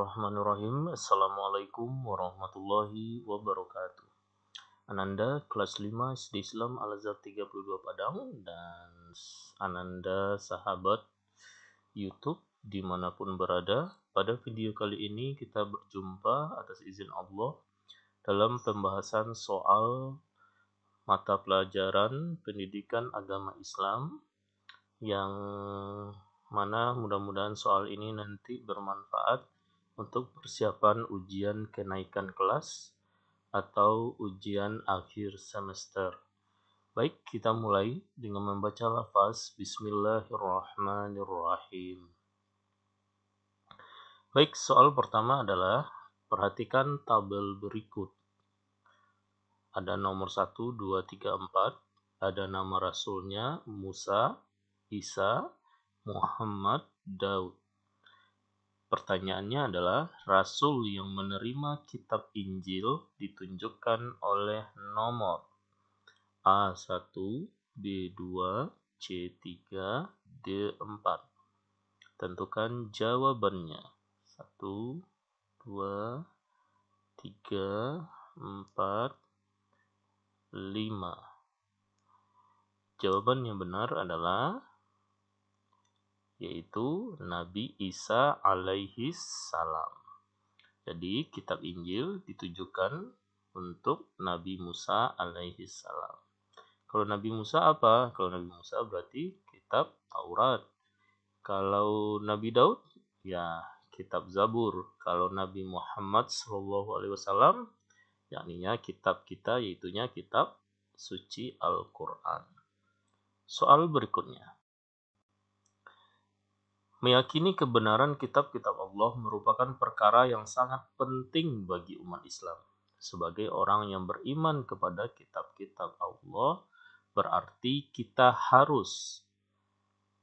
Bismillahirrahmanirrahim. Assalamualaikum warahmatullahi wabarakatuh. Ananda kelas 5 SD Islam Al-Azhar 32 Padang dan Ananda sahabat YouTube dimanapun berada. Pada video kali ini kita berjumpa atas izin Allah dalam pembahasan soal mata pelajaran pendidikan agama Islam yang mana mudah-mudahan soal ini nanti bermanfaat untuk persiapan ujian kenaikan kelas atau ujian akhir semester. Baik, kita mulai dengan membaca lafaz Bismillahirrahmanirrahim. Baik, soal pertama adalah perhatikan tabel berikut. Ada nomor 1, 2, 3, 4. Ada nama rasulnya Musa, Isa, Muhammad, Daud. Pertanyaannya adalah, Rasul yang menerima kitab Injil ditunjukkan oleh nomor A1, B2, C3, D4. Tentukan jawabannya. 1, 2, 3, 4, 5. Jawaban yang benar adalah yaitu Nabi Isa alaihi salam. Jadi kitab Injil ditujukan untuk Nabi Musa alaihi salam. Kalau Nabi Musa apa? Kalau Nabi Musa berarti kitab Taurat. Kalau Nabi Daud ya kitab Zabur. Kalau Nabi Muhammad SAW yakninya kitab kita yaitunya kitab suci Al-Quran. Soal berikutnya. Meyakini kebenaran kitab-kitab Allah merupakan perkara yang sangat penting bagi umat Islam. Sebagai orang yang beriman kepada kitab-kitab Allah, berarti kita harus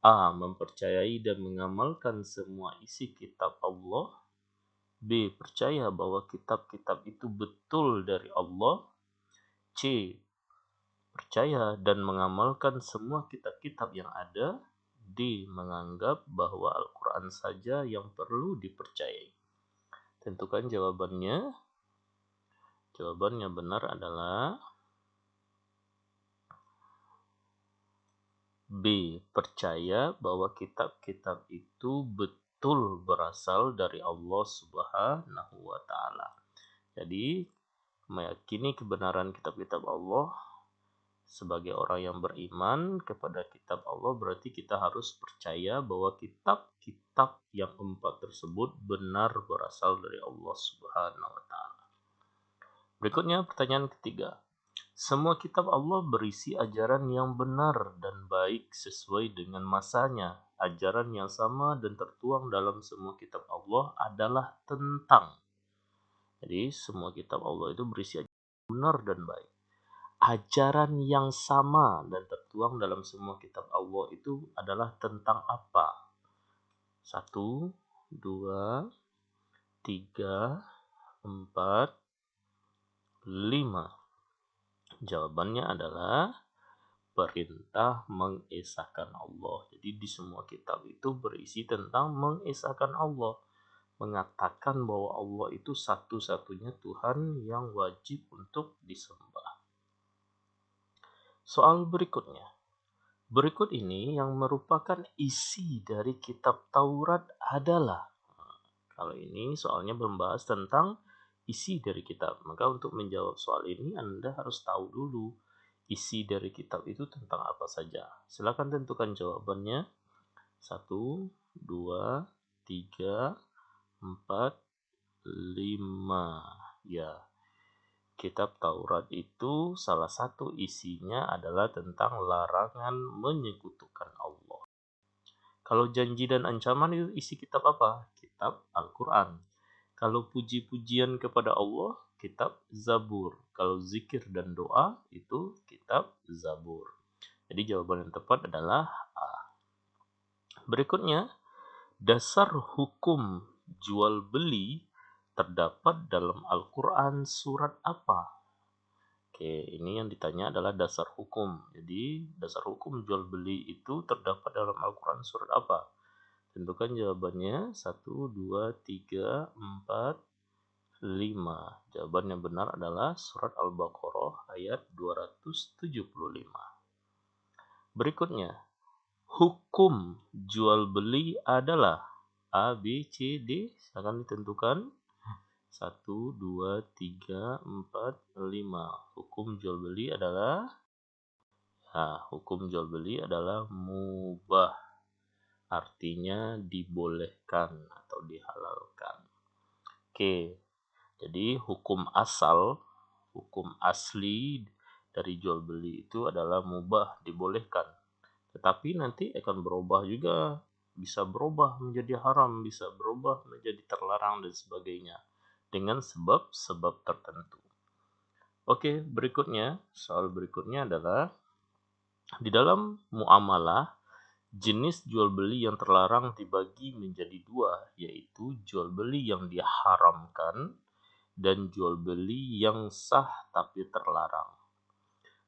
A. Mempercayai dan mengamalkan semua isi kitab Allah. B. Percaya bahwa kitab-kitab itu betul dari Allah. C. Percaya dan mengamalkan semua kitab-kitab yang ada. D. Menganggap bahwa Al-Quran saja yang perlu dipercayai. Tentukan jawabannya. Jawaban yang benar adalah B. Percaya bahwa kitab-kitab itu betul berasal dari Allah Subhanahu wa Ta'ala. Jadi, meyakini kebenaran kitab-kitab Allah sebagai orang yang beriman kepada kitab Allah berarti kita harus percaya bahwa kitab-kitab yang 4 tersebut benar berasal dari Allah Subhanahu wa Ta'ala. Berikutnya pertanyaan ketiga. Semua kitab Allah berisi ajaran yang benar dan baik sesuai dengan masanya. Ajaran yang sama dan tertuang dalam semua kitab Allah adalah tentang. Jadi semua kitab Allah itu berisi ajaran benar dan baik. Ajaran yang sama dan tertuang dalam semua kitab Allah itu adalah tentang apa? 1, 2, 3, 4, 5. Jawabannya adalah perintah mengesahkan Allah. Jadi di semua kitab itu berisi tentang mengesahkan Allah. Mengatakan bahwa Allah itu satu-satunya Tuhan yang wajib untuk disembah. Soal berikutnya. Berikut ini yang merupakan isi dari kitab Taurat adalah. Kalau ini soalnya membahas tentang isi dari kitab. Maka untuk menjawab soal ini Anda harus tahu dulu isi dari kitab itu tentang apa saja. Silakan tentukan jawabannya. 1, 2, 3, 4, 5. Ya. Kitab Taurat itu salah satu isinya adalah tentang larangan menyekutukan Allah. Kalau janji dan ancaman itu isi kitab apa? Kitab Al-Quran. Kalau puji-pujian kepada Allah, kitab Zabur. Kalau zikir dan doa, itu kitab Zabur. Jadi jawaban yang tepat adalah A. Berikutnya, dasar hukum jual beli terdapat dalam Al-Quran surat apa? Oke, ini yang ditanya adalah dasar hukum. Jadi, dasar hukum jual beli itu terdapat dalam Al-Quran surat apa? Tentukan jawabannya. 1, 2, 3, 4, 5. Jawaban yang benar adalah surat Al-Baqarah ayat 275. Berikutnya, hukum jual beli adalah A, B, C, D. Silakan ditentukan. 1, 2, 3, 4, 5. Hukum jual beli adalah mubah. Artinya dibolehkan atau dihalalkan. Oke. Jadi hukum asli dari jual beli itu adalah mubah, dibolehkan. Tetapi nanti akan berubah juga. Bisa berubah menjadi haram, bisa berubah menjadi terlarang dan sebagainya. Dengan sebab-sebab tertentu. Oke, berikutnya, soal berikutnya adalah di dalam muamalah, jenis jual beli yang terlarang dibagi menjadi dua, yaitu jual beli yang diharamkan dan jual beli yang sah tapi terlarang.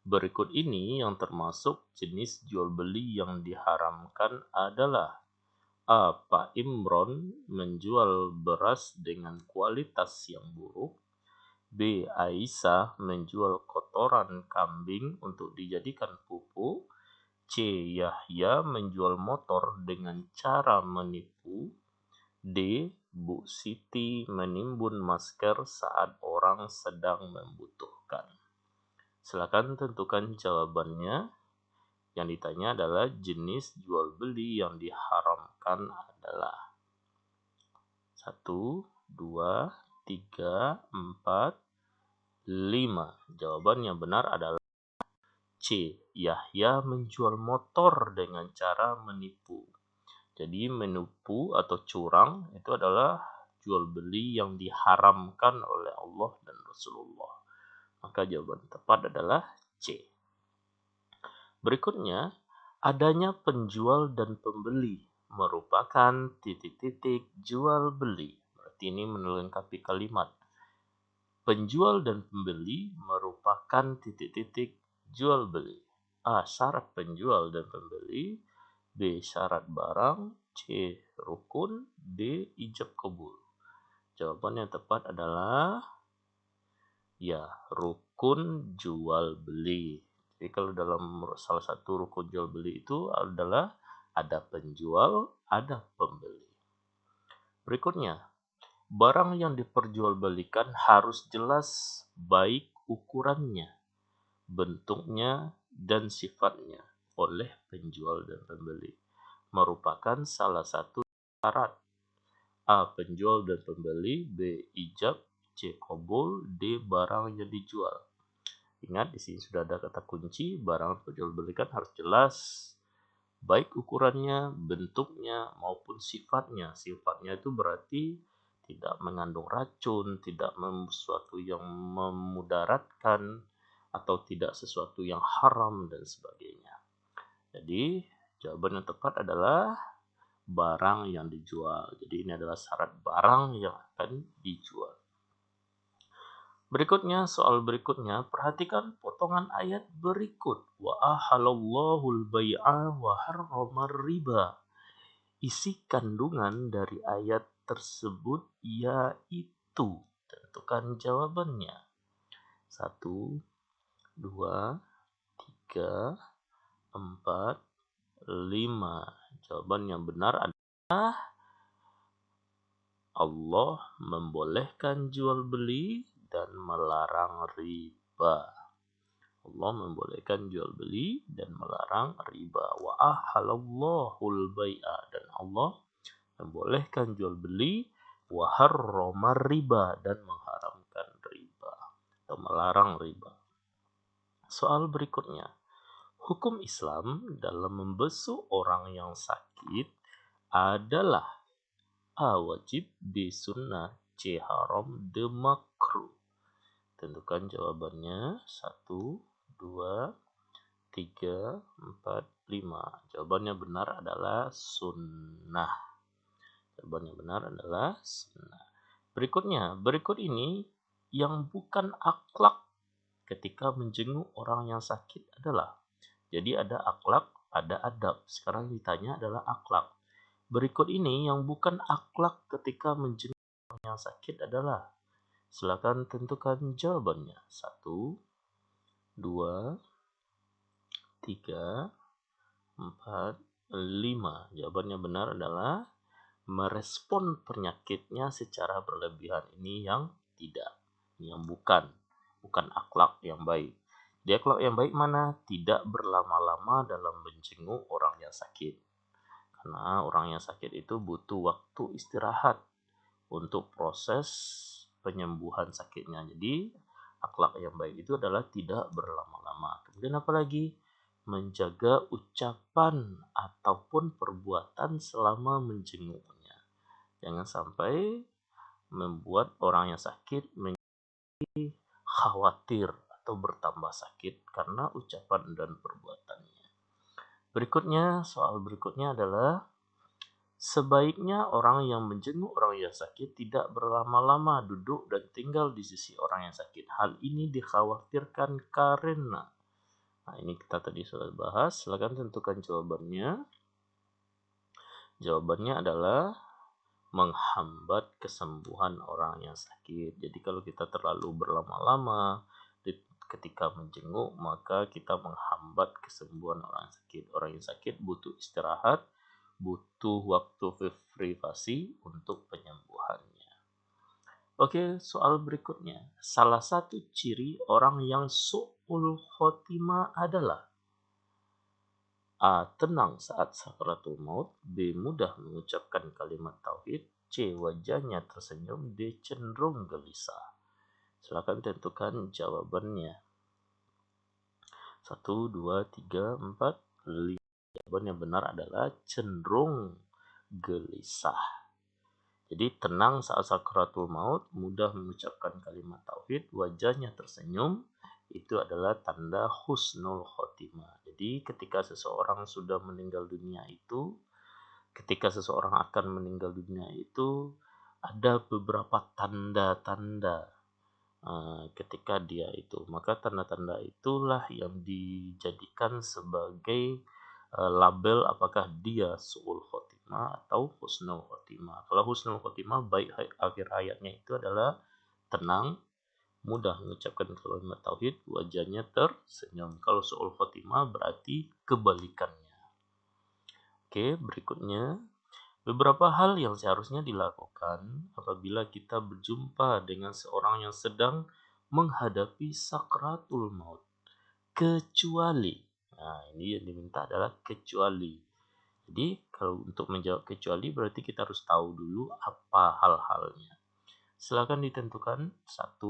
Berikut ini yang termasuk jenis jual beli yang diharamkan adalah A. Pak Imron menjual beras dengan kualitas yang buruk. B. Aisyah menjual kotoran kambing untuk dijadikan pupuk. C. Yahya menjual motor dengan cara menipu. D. Bu Siti menimbun masker saat orang sedang membutuhkan. Silakan tentukan jawabannya. Yang ditanya adalah jenis jual beli yang diharamkan adalah 1, 2, 3, 4, 5. Jawaban yang benar adalah C. Yahya menjual motor dengan cara menipu. Jadi menipu atau curang itu adalah jual beli yang diharamkan oleh Allah dan Rasulullah. Maka jawaban tepat adalah C. Berikutnya, adanya penjual dan pembeli merupakan titik-titik jual beli. Berarti ini melengkapi kalimat. Penjual dan pembeli merupakan titik-titik jual beli. A. Syarat penjual dan pembeli. B. Syarat barang. C. Rukun. D. Ijab kabul. Jawaban yang tepat adalah rukun jual beli. Jadi kalau dalam salah satu rukun jual beli itu adalah ada penjual, ada pembeli. Berikutnya, barang yang diperjualbelikan harus jelas baik ukurannya, bentuknya, dan sifatnya oleh penjual dan pembeli. Merupakan salah satu syarat. A. Penjual dan pembeli. B. Ijab. C. Qabul. D. Barang yang dijual. Ingat, di sini sudah ada kata kunci, barang diperjualbelikan harus jelas, baik ukurannya, bentuknya, maupun sifatnya. Sifatnya itu berarti tidak mengandung racun, tidak sesuatu yang memudaratkan, atau tidak sesuatu yang haram, dan sebagainya. Jadi, jawaban yang tepat adalah barang yang dijual. Jadi, ini adalah syarat barang yang akan dijual. Berikutnya, soal berikutnya, perhatikan potongan ayat berikut. Wa ahalallahul bai'a wa harramar riba. Isi kandungan dari ayat tersebut yaitu, tentukan jawabannya. 1, 2, 3, 4, 5. Jawaban yang benar adalah Allah membolehkan jual beli dan melarang riba. Allah membolehkan jual beli dan melarang riba. Wa ahalallahul bai'a, dan Allah membolehkan jual beli, wa harramar riba, dan mengharamkan riba atau melarang riba. Soal berikutnya, hukum Islam dalam membesuk orang yang sakit adalah A. Wajib. B. Sunnah. C. Haram. D. Makruh. Tentukan jawabannya. 1, 2, 3, 4, 5. Jawabannya benar adalah sunnah. Jawabannya benar adalah sunnah. Berikut ini yang bukan akhlak ketika menjenguk orang yang sakit adalah. Jadi ada akhlak, ada adab. Sekarang ditanya adalah akhlak. Berikut ini yang bukan akhlak ketika menjenguk orang yang sakit adalah. Silakan tentukan jawabannya. 1, 2, 3, 4, 5. Jawabannya benar adalah merespon penyakitnya secara berlebihan. Ini yang tidak. Ini yang bukan akhlak yang baik. Di akhlak yang baik mana? Tidak berlama-lama dalam menjenguk orang yang sakit. Karena orang yang sakit itu butuh waktu istirahat untuk proses penyembuhan sakitnya. Jadi akhlak yang baik itu adalah tidak berlama-lama. Kemudian apalagi? Menjaga ucapan ataupun perbuatan selama menjenguknya. Jangan sampai membuat orang yang sakit menjadi khawatir atau bertambah sakit karena ucapan dan perbuatannya. Berikutnya, soal berikutnya adalah sebaiknya orang yang menjenguk orang yang sakit tidak berlama-lama duduk dan tinggal di sisi orang yang sakit. Hal ini dikhawatirkan karena, nah ini kita tadi sudah bahas, silakan tentukan jawabannya. Jawabannya adalah menghambat kesembuhan orang yang sakit. Jadi kalau kita terlalu berlama-lama ketika menjenguk, maka kita menghambat kesembuhan orang yang sakit. Orang yang sakit butuh istirahat, butuh waktu privasi untuk penyembuhannya. Oke, soal berikutnya. Salah satu ciri orang yang su'ul khotimah adalah A. Tenang saat sakaratul maut. B. Mudah mengucapkan kalimat tauhid. C. Wajahnya tersenyum. D. Cenderung gelisah. Silakan tentukan jawabannya. 1, 2, 3, 4, 5. Jawaban yang benar adalah cenderung gelisah. Jadi tenang saat sakaratul maut, mudah mengucapkan kalimat tauhid, wajahnya tersenyum, itu adalah tanda husnul khotimah. Jadi ketika seseorang sudah meninggal dunia itu, ketika seseorang akan meninggal dunia itu, ada beberapa tanda-tanda ketika dia itu. Maka tanda-tanda itulah yang dijadikan sebagai label apakah dia su'ul khotimah atau husnul khotimah. Kalau husnul khotimah, baik akhir hayatnya itu adalah tenang, mudah mengucapkan kalimat tauhid, wajahnya tersenyum. Kalau su'ul khotimah berarti kebalikannya. Oke, berikutnya. Beberapa hal yang seharusnya dilakukan apabila kita berjumpa dengan seorang yang sedang menghadapi sakratul maut. Kecuali, nah ini yang diminta adalah kecuali. Jadi kalau untuk menjawab kecuali berarti kita harus tahu dulu apa hal-halnya. Silakan ditentukan 1,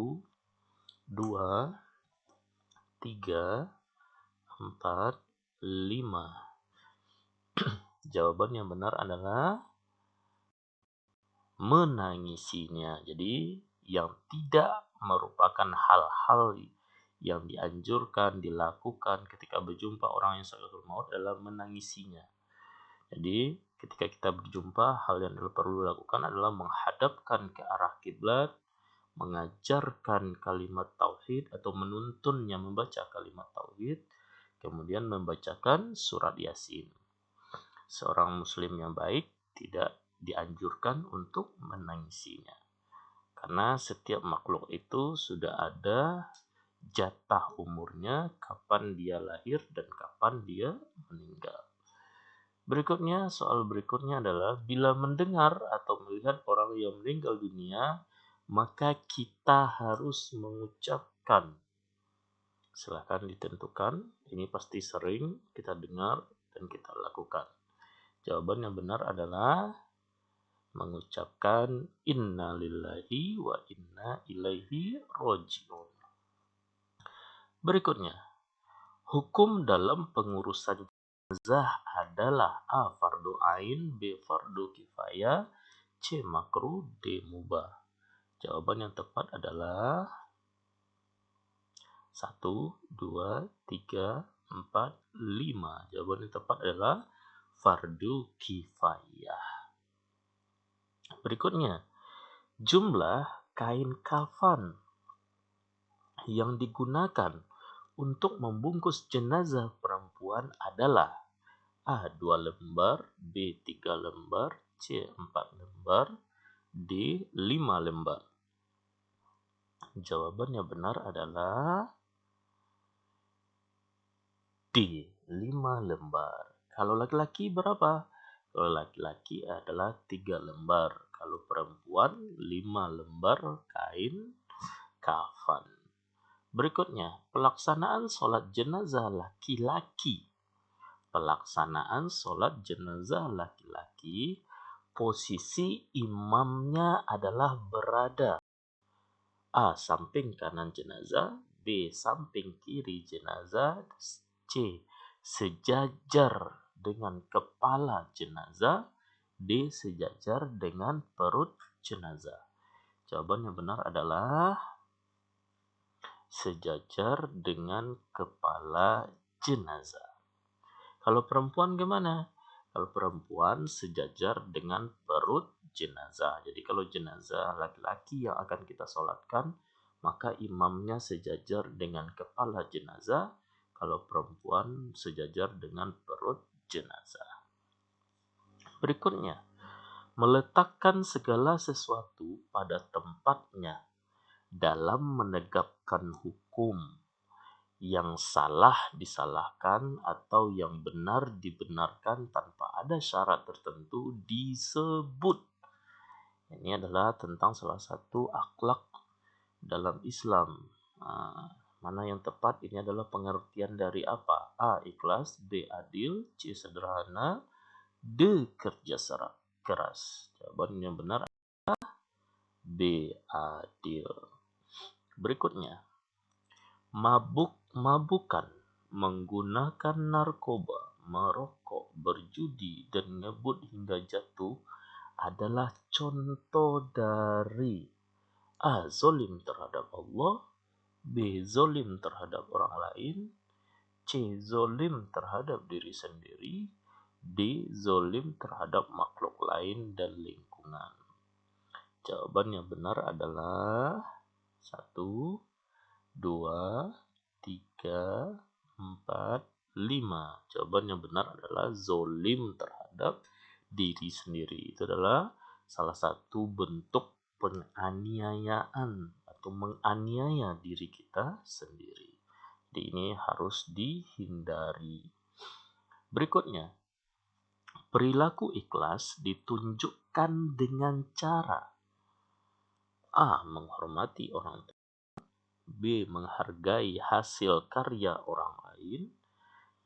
2, 3, 4, 5. Jawaban yang benar adalah menangisinya. Jadi yang tidak merupakan hal-hal yang dianjurkan dilakukan ketika berjumpa orang yang sakaratul maut adalah menangisinya. Jadi ketika kita berjumpa, hal yang perlu dilakukan adalah menghadapkan ke arah kiblat, mengajarkan kalimat tauhid atau menuntunnya membaca kalimat tauhid, kemudian membacakan surat Yasin. Seorang muslim yang baik tidak dianjurkan untuk menangisinya. Karena setiap makhluk itu sudah ada jatah umurnya, kapan dia lahir dan kapan dia meninggal. Berikutnya, soal berikutnya adalah bila mendengar atau melihat orang yang meninggal dunia, maka kita harus mengucapkan. Silahkan ditentukan, ini pasti sering kita dengar dan kita lakukan. Jawaban yang benar adalah mengucapkan inna lillahi wa inna ilaihi roji'un. Berikutnya, hukum dalam pengurusan jenazah adalah A. Fardu ain, B. Fardu kifayah, C. Makruh, D. mubah. Jawaban yang tepat adalah 1, 2, 3, 4, 5. Jawaban yang tepat adalah fardu kifayah. Berikutnya, jumlah kain kafan yang digunakan untuk membungkus jenazah perempuan adalah A. 2 lembar, B. 3 lembar, C. 4 lembar, D. 5 lembar. Jawaban yang benar adalah D. 5 lembar. Kalau laki-laki berapa? Kalau laki-laki adalah 3 lembar. Kalau perempuan 5 lembar kain kafan. Berikutnya, pelaksanaan sholat jenazah laki-laki. Pelaksanaan sholat jenazah laki-laki, posisi imamnya adalah berada A. Samping kanan jenazah, B. Samping kiri jenazah, C. Sejajar dengan kepala jenazah, D. Sejajar dengan perut jenazah. Jawaban yang benar adalah sejajar dengan kepala jenazah. Kalau perempuan gimana? Kalau perempuan sejajar dengan perut jenazah. Jadi kalau jenazah laki-laki yang akan kita sholatkan, maka imamnya sejajar dengan kepala jenazah. Kalau perempuan sejajar dengan perut jenazah. Berikutnya, meletakkan segala sesuatu pada tempatnya dalam menegakkan hukum. Yang salah disalahkan atau yang benar dibenarkan tanpa ada syarat tertentu disebut. Ini adalah tentang salah satu akhlak dalam Islam. Mana yang tepat? Ini adalah pengertian dari apa? A. Ikhlas, B. Adil, C. Sederhana, D. Kerja keras. Jawaban yang benar adalah B. Adil. Berikutnya, mabuk-mabukan, menggunakan narkoba, merokok, berjudi, dan ngebut hingga jatuh adalah contoh dari A. Zolim terhadap Allah, B. Zolim terhadap orang lain, C. Zolim terhadap diri sendiri, D. Zolim terhadap makhluk lain dan lingkungan. Jawaban yang benar adalah 1, 2, 3, 4, 5. Jawaban yang benar adalah zolim terhadap diri sendiri. Itu adalah salah satu bentuk penganiayaan atau menganiaya diri kita sendiri. Jadi ini harus dihindari. Berikutnya, perilaku ikhlas ditunjukkan dengan cara A. Menghormati orang tua, B. Menghargai hasil karya orang lain,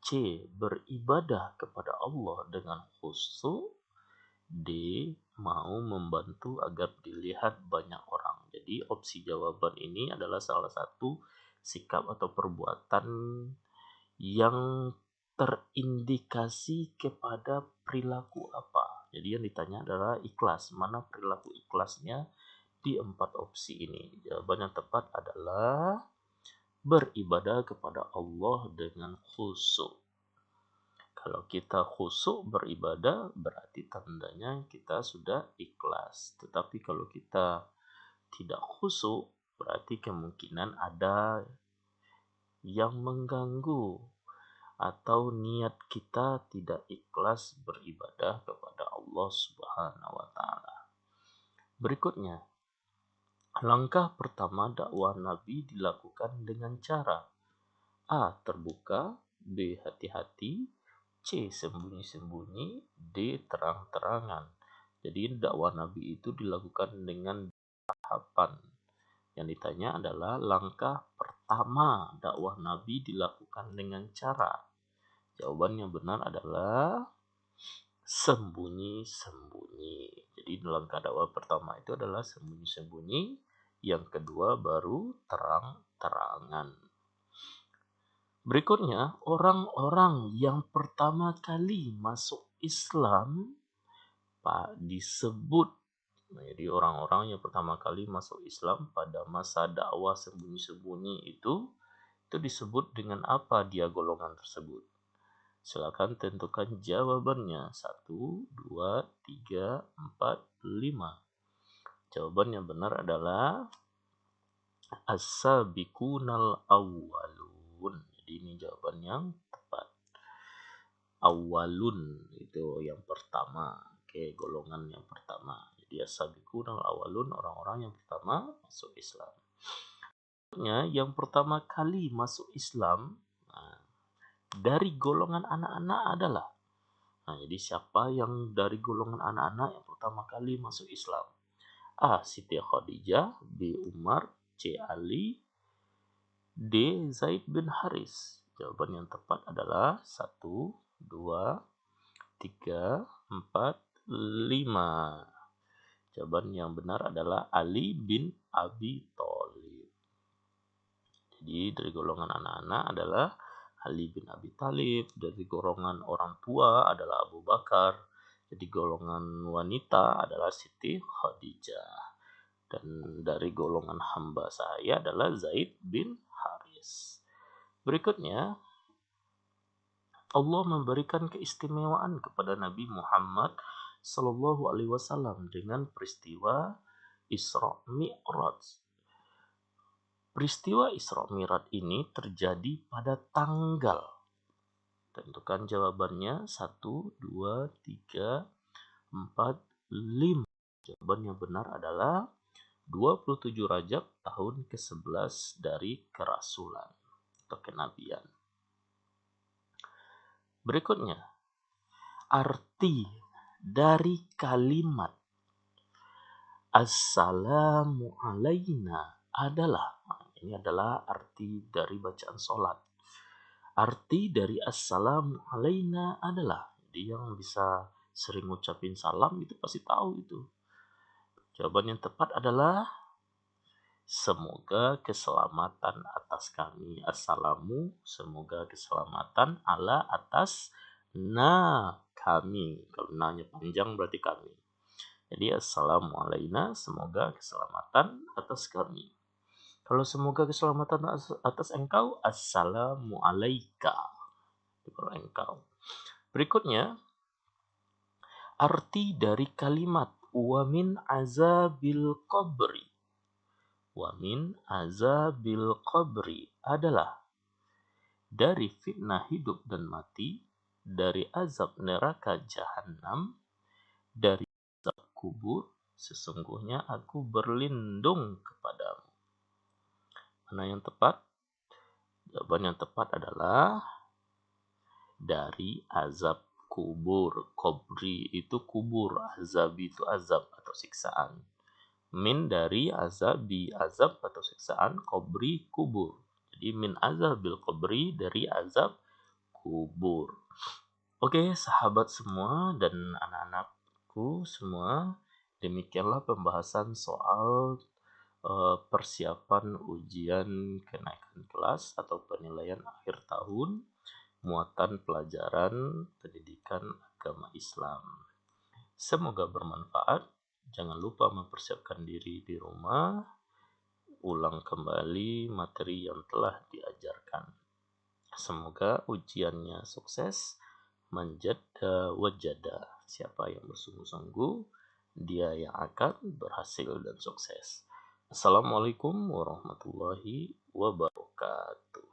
C. Beribadah kepada Allah dengan khusyuk, D. Mau membantu agar dilihat banyak orang. Jadi opsi jawaban ini adalah salah satu sikap atau perbuatan yang terindikasi kepada perilaku apa. Jadi yang ditanya adalah ikhlas. Mana perilaku ikhlasnya di 4 opsi ini? Jawaban yang tepat adalah beribadah kepada Allah dengan khusyuk. Kalau kita khusyuk beribadah, berarti tandanya kita sudah ikhlas. Tetapi kalau kita tidak khusyuk, berarti kemungkinan ada yang mengganggu atau niat kita tidak ikhlas beribadah kepada Allah Subhanahu wa taala. Berikutnya, langkah pertama dakwah Nabi dilakukan dengan cara A. Terbuka, B. Hati-hati, C. Sembunyi-sembunyi, D. Terang-terangan. Jadi dakwah Nabi itu dilakukan dengan tahapan. Yang ditanya adalah langkah pertama dakwah Nabi dilakukan dengan cara. Jawaban yang benar adalah sembunyi-sembunyi. Jadi langkah dakwah pertama itu adalah sembunyi-sembunyi. Yang kedua baru terang-terangan. Berikutnya, orang-orang yang pertama kali masuk Islam disebut. Jadi orang-orang yang pertama kali masuk Islam pada masa dakwah sembunyi-sembunyi itu disebut dengan apa dia golongan tersebut? Silakan tentukan jawabannya. 1, 2, 3, 4, 5. Jawaban yang benar adalah as-sabiqunal awwalun. Jadi ini jawaban yang tepat. awalun, itu yang pertama. Oke, golongan yang pertama. Jadi as-sabiqun al-awwalun, orang-orang yang pertama masuk Islam. Yang pertama kali masuk Islam dari golongan anak-anak adalah, jadi siapa yang dari golongan anak-anak yang pertama kali masuk Islam? A. Siti Khadijah, B. Umar, C. Ali, D. Zaid bin Haris. Jawaban yang tepat adalah 1, 2, 3, 4, 5. Jawaban yang benar adalah Ali bin Abi Thalib. Jadi dari golongan anak-anak adalah Ali bin Abi Thalib, dari golongan orang tua adalah Abu Bakar, jadi golongan wanita adalah Siti Khadijah, dan dari golongan hamba saya adalah Zaid bin Haris. Berikutnya, Allah memberikan keistimewaan kepada Nabi Muhammad Sallallahu Alaihi Wasallam dengan peristiwa Isra Mi'raj. Peristiwa Isra Mi'raj ini terjadi pada tanggal. Tentukan jawabannya 1, 2, 3, 4, 5. Jawaban yang benar adalah 27 Rajab tahun ke-11 dari kerasulan atau kenabian. Berikutnya, arti dari kalimat Assalamu alaina adalah, ini adalah arti dari bacaan sholat. Arti dari Assalamu alaina adalah, jadi yang bisa sering ngucapin salam itu pasti tahu itu. Jawaban yang tepat adalah semoga keselamatan atas kami. Assalamu, semoga keselamatan ala atas kami. Kalau nanya panjang berarti kami. Jadi assalamu alaina, semoga keselamatan atas kami. Kalau semoga keselamatan atas engkau, assalamu alaika. Kalau engkau. Berikutnya, arti dari kalimat wa min azabil qabri. Wa min azabil qabri adalah dari fitnah hidup dan mati, dari azab neraka jahanam, dari azab kubur, sesungguhnya aku berlindung kepadamu. Mana yang tepat? Jawaban yang tepat adalah dari azab kubur. Qabri itu kubur, azab itu azab atau siksaan. Min dari azabi, azab atau siksaan, qabri kubur. Jadi min azabil qabri, dari azab kubur. Oke, sahabat semua dan anak-anakku semua, demikianlah pembahasan soal persiapan ujian kenaikan kelas atau penilaian akhir tahun muatan pelajaran pendidikan agama Islam. Semoga bermanfaat. Jangan lupa mempersiapkan diri di rumah, ulang kembali materi yang telah diajarkan. Semoga ujiannya sukses, manjada wajada. Siapa yang bersungguh-sungguh, dia yang akan berhasil dan sukses. Assalamualaikum warahmatullahi wabarakatuh.